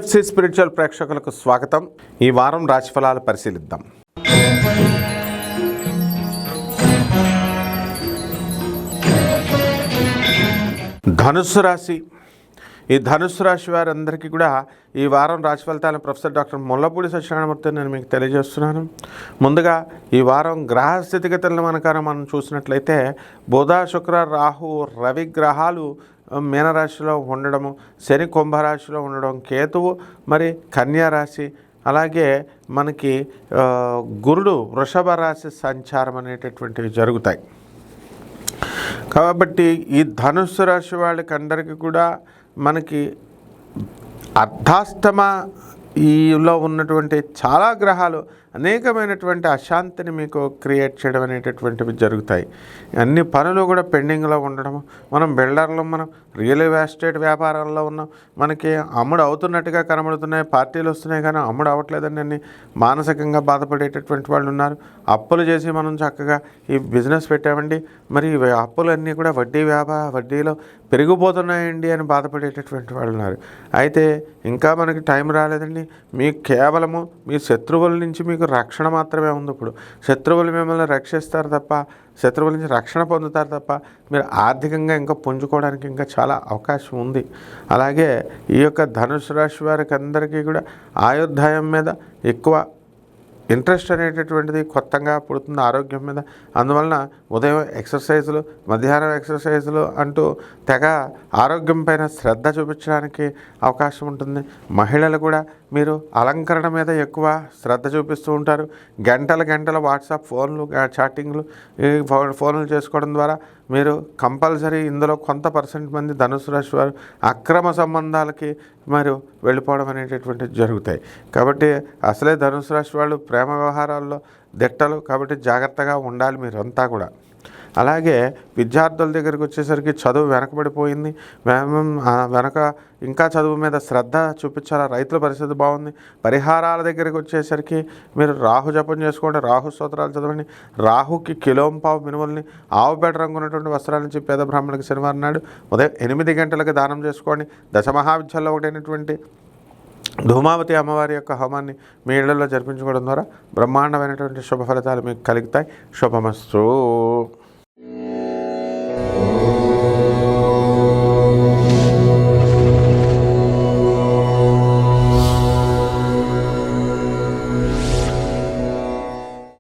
NFC spiritual ప్రేక్షకులకు స్వాగతం. ఈ వారం రాశిఫలాలు పరిశీలిద్దాం. ధనుస్సు రాశి. ఈ ధనుస్సు రాశి వారందరికీ కూడా ఈ వారం రాశి ఫలితాలను ప్రొఫెసర్ డాక్టర్ ముల్లపూడి సత్యనారాయణమూర్తి నేను మీకు తెలియజేస్తున్నాను. ముందుగా ఈ వారం గ్రహ స్థితిగతులను మనం చూసినట్లయితే బుధ, శుక్ర, రాహు, రవి గ్రహాలు మీనరాశిలో ఉండడము, శని కుంభరాశిలో ఉండడం, కేతువు మరి కన్యా రాశి, అలాగే మనకి గురుడు వృషభ రాశి సంచారం అనేటటువంటివి జరుగుతాయి. కాబట్టి ఈ ధనుస్సు రాశి వాళ్ళకి అందరికీ కూడా మనకి అర్ధాష్టమ ఈలో ఉన్నటువంటి చాలా గ్రహాలు అనేకమైనటువంటి అశాంతిని మీకు క్రియేట్ చేయడం అనేటటువంటివి జరుగుతాయి. అన్ని పనులు కూడా పెండింగ్లో ఉండడం, మనం బిల్డర్లు, మనం రియల్ ఎస్టేట్ వ్యాపారాల్లో ఉన్నాం, మనకి అమ్ముడు అవుతున్నట్టుగా కనబడుతున్నాయి, పార్టీలు వస్తున్నాయి కానీ అమ్ముడు అవ్వట్లేదని అన్ని మానసికంగా బాధపడేటటువంటి వాళ్ళు ఉన్నారు. అప్పులు చేసి మనం చక్కగా ఈ బిజినెస్ పెట్టామండి, మరి అప్పులన్నీ కూడా వడ్డీలో పెరిగిపోతున్నాయండి అని బాధపడేటటువంటి వాళ్ళు ఉన్నారు. అయితే ఇంకా మనకి టైం రాలేదండి, మీకు కేవలము మీ శత్రువుల నుంచి మీకు రక్షణ మాత్రమే ఉంది. ఇప్పుడు శత్రువులు మిమ్మల్ని రక్షిస్తారు తప్ప, శత్రువుల నుంచి రక్షణ పొందుతారు తప్ప మీరు ఆర్థికంగా ఇంకా పుంజుకోవడానికి ఇంకా చాలా అవకాశం ఉంది. అలాగే ఈ యొక్క ధనుసు రాశి వారికి అందరికీ కూడా ఆయుర్దాయం మీద ఎక్కువ ఇంట్రెస్ట్ అనేటటువంటిది కొత్తగా పుడుతుంది, ఆరోగ్యం మీద. అందువలన ఉదయం ఎక్సర్సైజులు, మధ్యాహ్నం ఎక్సర్సైజులు అంటూ తెగ ఆరోగ్యం పైన శ్రద్ధ చూపించడానికి అవకాశం ఉంటుంది. మహిళలు కూడా మీరు అలంకరణ మీద ఎక్కువ శ్రద్ధ చూపిస్తూ ఉంటారు. గంటల వాట్సాప్ ఫోన్లు, చాటింగ్లు, ఈ ఫోన్లు చేసుకోవడం ద్వారా మీరు కంపల్సరీ ఇందులో కొంత పర్సెంట్ మంది ధనుసు రాశి వారు అక్రమ సంబంధాలకి మరియు వెళ్ళిపోవడం అనేటటువంటివి జరుగుతాయి. కాబట్టి అసలే ధనుసు రాశి వాళ్ళు ప్రేమ వ్యవహారాల్లో దిట్టలు, కాబట్టి జాగ్రత్తగా ఉండాలి మీరంతా కూడా. అలాగే విద్యార్థుల దగ్గరికి వచ్చేసరికి చదువు వెనకబడిపోయింది, వెనక ఇంకా చదువు మీద శ్రద్ధ చూపించాలా. రైతుల పరిస్థితి బాగుంది. పరిహారాల దగ్గరికి వచ్చేసరికి మీరు రాహు జపం చేసుకోండి, రాహు స్తోత్రాలు చదవండి. రాహుకి కిలోంపావు మినుముల్ని, ఆవు పేడ రంగు ఉన్నటువంటి వస్త్రాల నుంచి పేద బ్రాహ్మణుడికి శనివారం నాడు ఉదయం 8 గంటలకు దానం చేసుకోండి. దశమహావిద్యల్లో ఒకటైనటువంటి ధూమావతి అమ్మవారి యొక్క హోమాన్ని మీ ఇళ్లలో జరిపించుకోవడం ద్వారా బ్రహ్మాండమైనటువంటి శుభ ఫలితాలు మీకు కలుగుతాయి. శుభమస్తు.